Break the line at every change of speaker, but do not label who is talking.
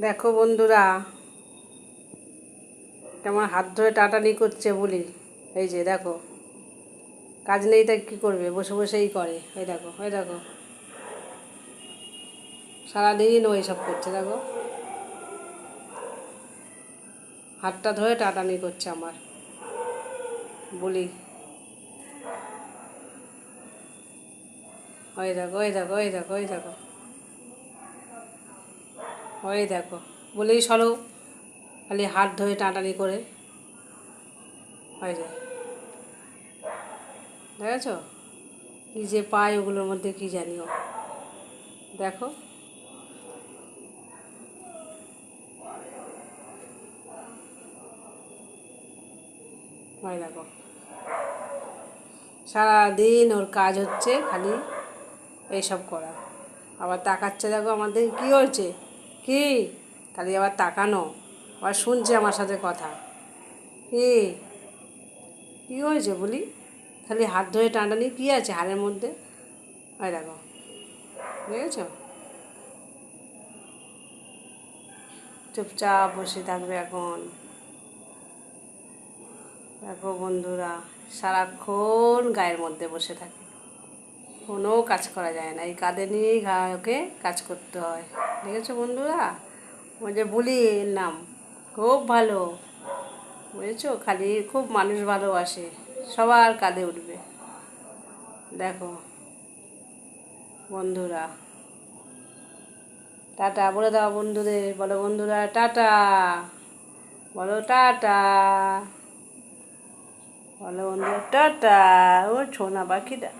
দেখো বন্ধুরা, কেমন হাত ধরে টাটানি করছে বলি। এই যে দেখো, কাজ নেই তাই কী করবে, বসে বসেই করে। এই দেখো, এই দেখো, সারাদিন ও এইসব করছে। দেখো, হাতটা ধরে টাটানি করছে আমার বলি। ওই দেখো, ওই দেখো, ওই দেখো, ওই দেখো, ওই দেখো, বলেই সরো, খালি হাত ধরে টাটানি করে। ওই যে দেখেছো, কী যে পায় ওগুলোর মধ্যে কী জানিও। দেখো, ওই দেখো, সারাদিন ওর কাজ হচ্ছে খালি এইসব করা। আবার তাকাচ্ছে, দেখো আমাদের কী হয়েছে, কি খালি আবার তাকানো, আবার শুনছে আমার সাথে কথা। কি কী হয়েছে বলি, খালি হাত ধরে টানাটানি কী আছে হাড়ের মধ্যে। ওই দেখো, দেখেছ, চুপচাপ বসে থাকবে এখন। দেখো বন্ধুরা, সারাক্ষণ গায়ের মধ্যে বসে থাকে, কোনো কাজ করা যায় না। এই কাঁধে নিয়েই ওকে কাজ করতে হয়। দেখেছো বন্ধুরা, ওই যে বুলি এর নাম, খুব ভালো, বুঝেছো, খালি খুব মানুষ ভালোবাসে, সবার কাঁধে উঠবে। দেখো বন্ধুরা, টাটা বলে দাও বন্ধুদের, বলো বন্ধুরা টাটা, বলো টাটা, বলো বন্ধুরা টাটা। ও ছোনা পাখিটা।